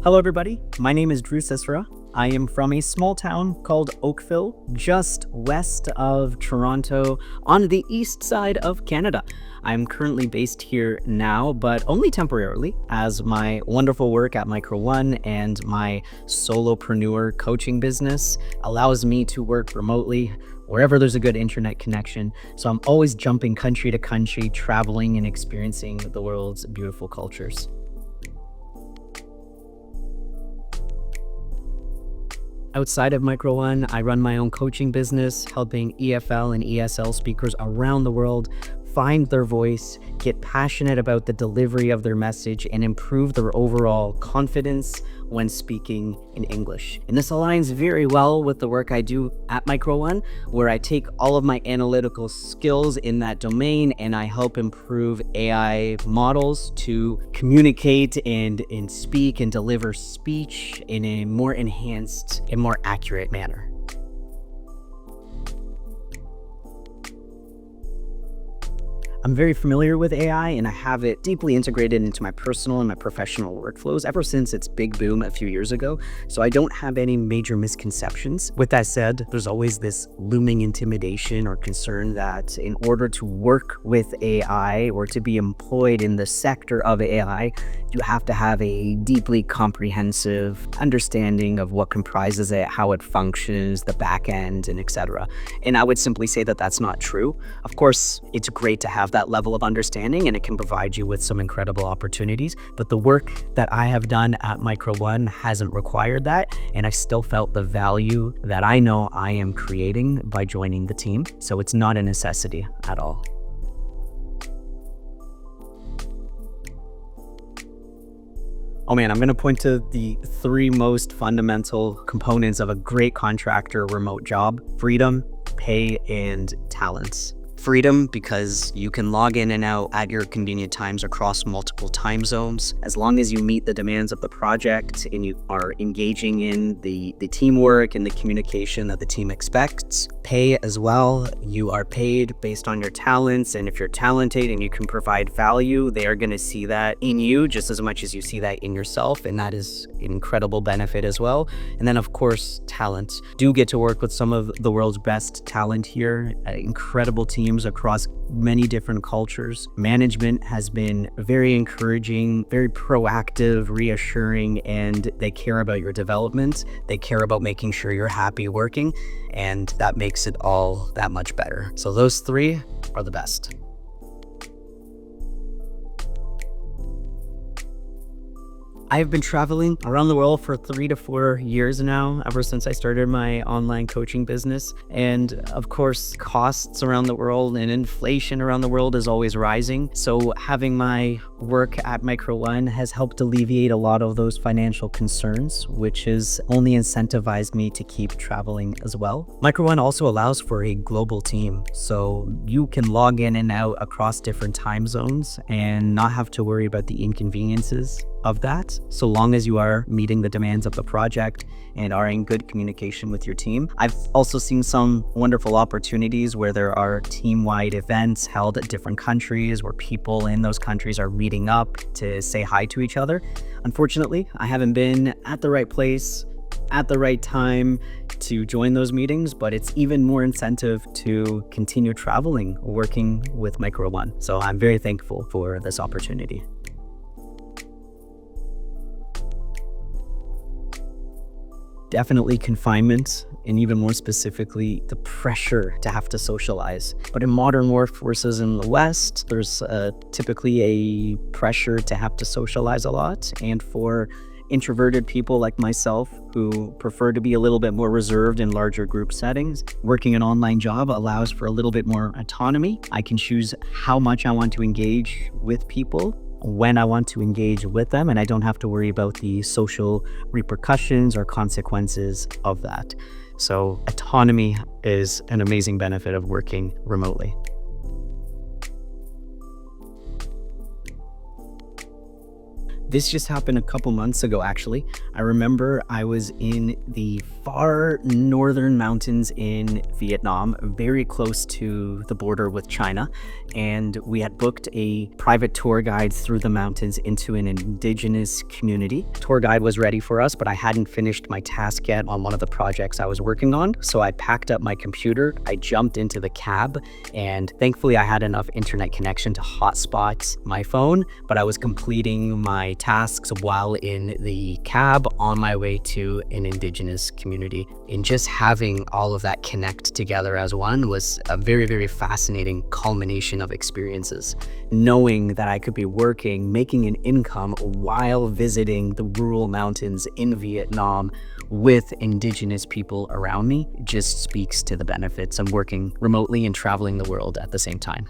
Hello everybody, my name is Drew Sisera. I am from a small town called Oakville, just west of Toronto, on the east side of Canada. I'm currently based here now, but only temporarily, as my wonderful work at Micro One and my solopreneur coaching business allows me to work remotely wherever there's a good internet connection. So I'm always jumping country to country, traveling and experiencing the world's beautiful cultures. Outside of Micro One, I run my own coaching business, helping EFL and ESL speakers around the world find their voice, get passionate about the delivery of their message, and improve their overall confidence when speaking in English. And this aligns very well with the work I do at Micro One, where I take all of my analytical skills in that domain and I help improve AI models to communicate and speak and deliver speech in a more enhanced and more accurate manner. I'm very familiar with AI and I have it deeply integrated into my personal and my professional workflows ever since its big boom a few years ago, so I don't have any major misconceptions. With that said, there's always this looming intimidation or concern that in order to work with AI or to be employed in the sector of AI, you have to have a deeply comprehensive understanding of what comprises it, how it functions, the back end, and etc. And I would simply say that that's not true. Of course, it's great to have that level of understanding and it can provide you with some incredible opportunities, but the work that I have done at Micro One hasn't required that, and I still felt the value that I know I am creating by joining the team. So it's not a necessity at all. Oh man, I'm going to point to the three most fundamental components of a great contractor remote job: freedom, pay, and talents. Freedom, because you can log in and out at your convenient times across multiple time zones, as long as you meet the demands of the project and you are engaging in the teamwork and the communication that the team expects. Pay as well, you are paid based on your talents, and if you're talented and you can provide value, they are going to see that in you just as much as you see that in yourself, and that is an incredible benefit as well. And then of course, talent. Do get to work with some of the world's best talent here, incredible teams across many different cultures. Management has been very encouraging, very proactive, reassuring, and they care about your development. They care about making sure you're happy working, and that makes it all that much better. So those three are the best. I've been traveling around the world for 3 to 4 years now, ever since I started my online coaching business. And of course, costs around the world and inflation around the world is always rising. So having my work at Micro One has helped alleviate a lot of those financial concerns, which has only incentivized me to keep traveling as well. Micro One also allows for a global team, so you can log in and out across different time zones and not have to worry about the inconveniences of that, so long as you are meeting the demands of the project and are in good communication with your team. I've also seen some wonderful opportunities where there are team-wide events held at different countries where people in those countries are meeting up to say hi to each other. Unfortunately, I haven't been at the right place at the right time to join those meetings, but it's even more incentive to continue traveling, working with Micro One. So I'm very thankful for this opportunity. Definitely confinement, and even more specifically, the pressure to have to socialize. But in modern workforces in the West, there's typically a pressure to have to socialize a lot. And for introverted people like myself who prefer to be a little bit more reserved in larger group settings, working an online job allows for a little bit more autonomy. I can choose how much I want to engage with people, when I want to engage with them, and I don't have to worry about the social repercussions or consequences of that. So autonomy is an amazing benefit of working remotely. This just happened a couple months ago, actually. I remember I was in the far northern mountains in Vietnam, very close to the border with China. And we had booked a private tour guide through the mountains into an indigenous community. Tour guide was ready for us, but I hadn't finished my task yet on one of the projects I was working on. So I packed up my computer, I jumped into the cab, and thankfully I had enough internet connection to hotspot my phone, but I was completing my tasks while in the cab on my way to an indigenous community. And just having all of that connect together as one was a very, very fascinating culmination of experiences. Knowing that I could be working, making an income while visiting the rural mountains in Vietnam with indigenous people around me just speaks to the benefits of working remotely and traveling the world at the same time.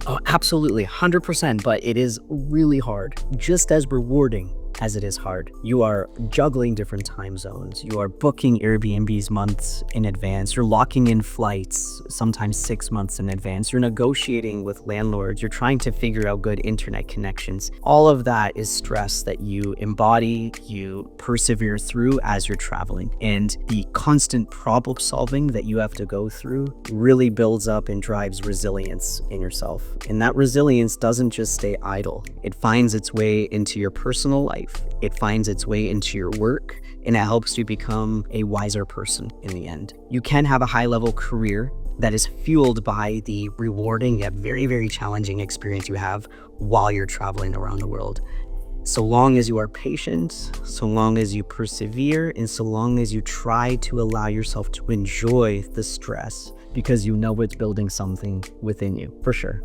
Oh, absolutely, 100%, but it is really hard, just as rewarding as it is hard. You are juggling different time zones. You are booking Airbnbs months in advance. You're locking in flights, sometimes 6 months in advance. You're negotiating with landlords. You're trying to figure out good internet connections. All of that is stress that you embody, you persevere through as you're traveling. And the constant problem solving that you have to go through really builds up and drives resilience in yourself. And that resilience doesn't just stay idle. It finds its way into your personal life. It finds its way into your work, and it helps you become a wiser person in the end. You can have a high-level career that is fueled by the rewarding yet very, very challenging experience you have while you're traveling around the world. So long as you are patient, so long as you persevere, and so long as you try to allow yourself to enjoy the stress, because you know it's building something within you, for sure.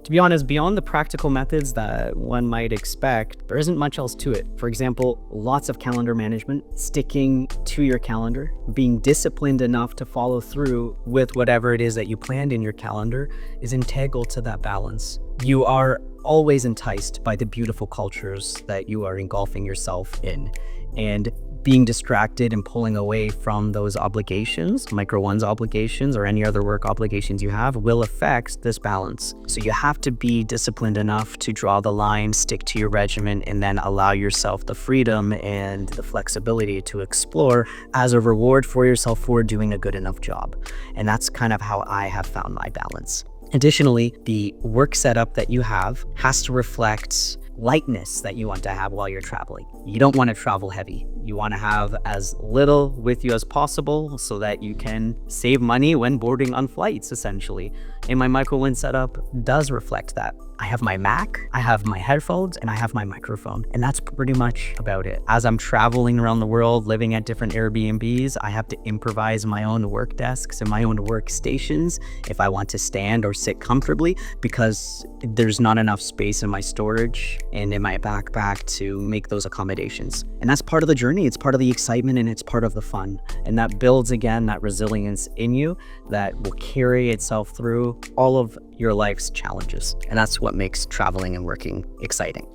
To be honest, beyond the practical methods that one might expect, there isn't much else to it. For example, lots of calendar management, sticking to your calendar, being disciplined enough to follow through with whatever it is that you planned in your calendar is integral to that balance. You are always enticed by the beautiful cultures that you are engulfing yourself in. And being distracted and pulling away from those obligations, Micro One's obligations or any other work obligations you have, will affect this balance. So you have to be disciplined enough to draw the line, stick to your regimen, and then allow yourself the freedom and the flexibility to explore as a reward for yourself for doing a good enough job. And that's kind of how I have found my balance. Additionally, the work setup that you have has to reflect lightness that you want to have while you're traveling. You don't want to travel heavy. You want to have as little with you as possible so that you can save money when boarding on flights, essentially. And my Micro One setup does reflect that. I have my Mac, I have my headphones, and I have my microphone. And that's pretty much about it. As I'm traveling around the world, living at different Airbnbs, I have to improvise my own work desks and my own workstations if I want to stand or sit comfortably, because there's not enough space in my storage and in my backpack to make those accommodations. And that's part of the journey. It's part of the excitement and it's part of the fun. And that builds, again, that resilience in you that will carry itself through all of your life's challenges. And that's what makes traveling and working exciting.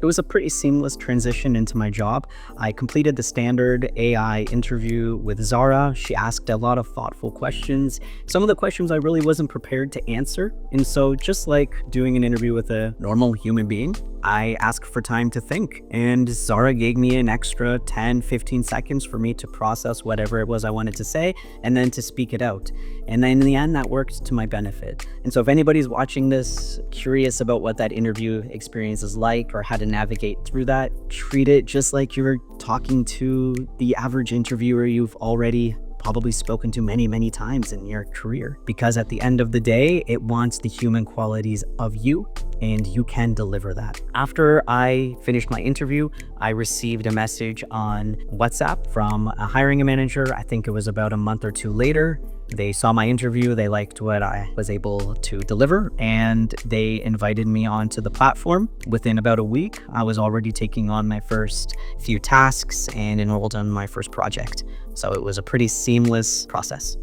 It was a pretty seamless transition into my job. I completed the standard AI interview with Zara. She asked a lot of thoughtful questions. Some of the questions I really wasn't prepared to answer. And so just like doing an interview with a normal human being, I asked for time to think, and Zara gave me an extra 10, 15 seconds for me to process whatever it was I wanted to say and then to speak it out. And then in the end, that worked to my benefit. And so if anybody's watching this, curious about what that interview experience is like or how to navigate through that, treat it just like you're talking to the average interviewer you've already probably spoken to many, many times in your career. Because at the end of the day, it wants the human qualities of you, and you can deliver that. After I finished my interview, I received a message on WhatsApp from a hiring manager. I think it was about a month or two later. They saw my interview, they liked what I was able to deliver, and they invited me onto the platform. Within about a week, I was already taking on my first few tasks and enrolled on my first project. So it was a pretty seamless process.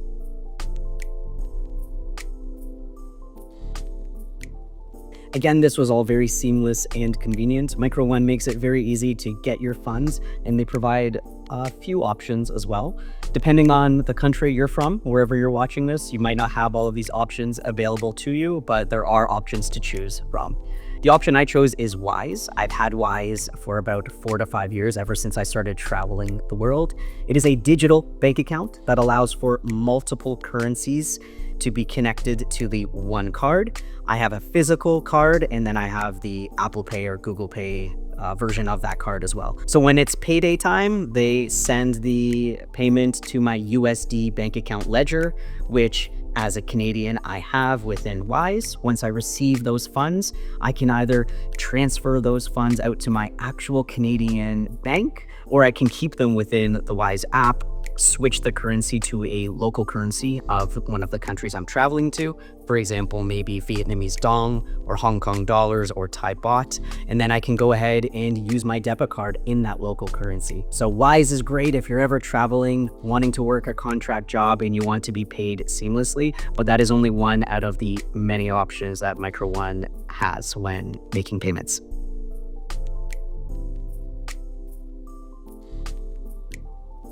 Again, this was all very seamless and convenient. Micro One makes it very easy to get your funds, and they provide a few options as well. Depending on the country you're from, wherever you're watching this, you might not have all of these options available to you, but there are options to choose from. The option I chose is Wise. I've had Wise for about 4 to 5 years, ever since I started traveling the world. It is a digital bank account that allows for multiple currencies to be connected to the one card. I have a physical card, and then I have the Apple Pay or Google Pay version of that card as well. So when it's payday time, they send the payment to my USD bank account ledger, which as a Canadian, I have within Wise. Once I receive those funds, I can either transfer those funds out to my actual Canadian bank, or I can keep them within the Wise app, switch the currency to a local currency of one of the countries I'm traveling to. For example, maybe Vietnamese dong or Hong Kong dollars or Thai baht. And then I can go ahead and use my debit card in that local currency. So Wise is great if you're ever traveling, wanting to work a contract job and you want to be paid seamlessly, but that is only one out of the many options that Micro One has when making payments.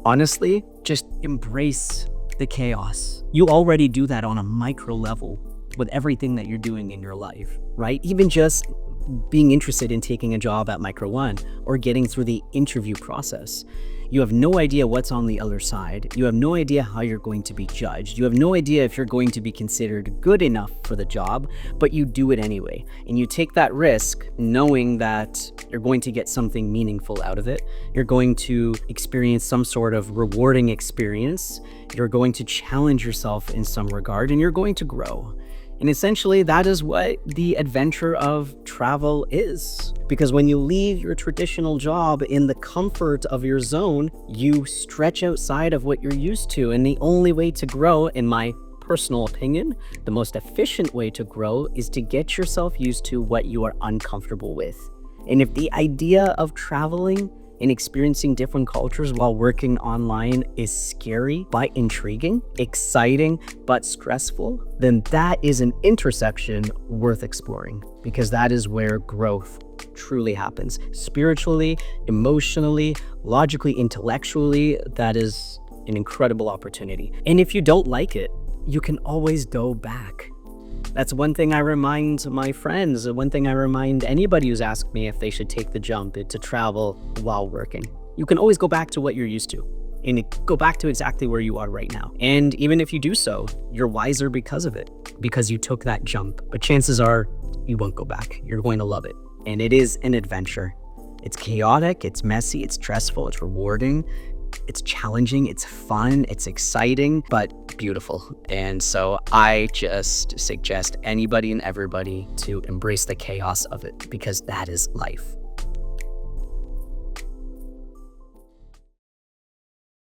Honestly, just embrace the chaos. You already do that on a micro level with everything that you're doing in your life, right? Even just being interested in taking a job at Micro One or getting through the interview process. You have no idea what's on the other side. You have no idea how you're going to be judged. You have no idea if you're going to be considered good enough for the job, but you do it anyway. And you take that risk knowing that you're going to get something meaningful out of it. You're going to experience some sort of rewarding experience. You're going to challenge yourself in some regard, and you're going to grow. And essentially, that is what the adventure of travel is. Because when you leave your traditional job in the comfort of your zone, you stretch outside of what you're used to. And the only way to grow, in my personal opinion, the most efficient way to grow is to get yourself used to what you are uncomfortable with. And if the idea of traveling and experiencing different cultures while working online is scary but intriguing, exciting but stressful, then that is an intersection worth exploring, because that is where growth truly happens. Spiritually, emotionally, logically, intellectually, that is an incredible opportunity. And if you don't like it, you can always go back. That's one thing I remind my friends, one thing I remind anybody who's asked me if they should take the jump to travel while working. You can always go back to what you're used to and go back to exactly where you are right now. And even if you do so, you're wiser because of it, because you took that jump. But chances are you won't go back. You're going to love it. And it is an adventure. It's chaotic, it's messy, it's stressful, it's rewarding. It's challenging, it's fun, it's exciting, but beautiful. And so I just suggest anybody and everybody to embrace the chaos of it, because that is life.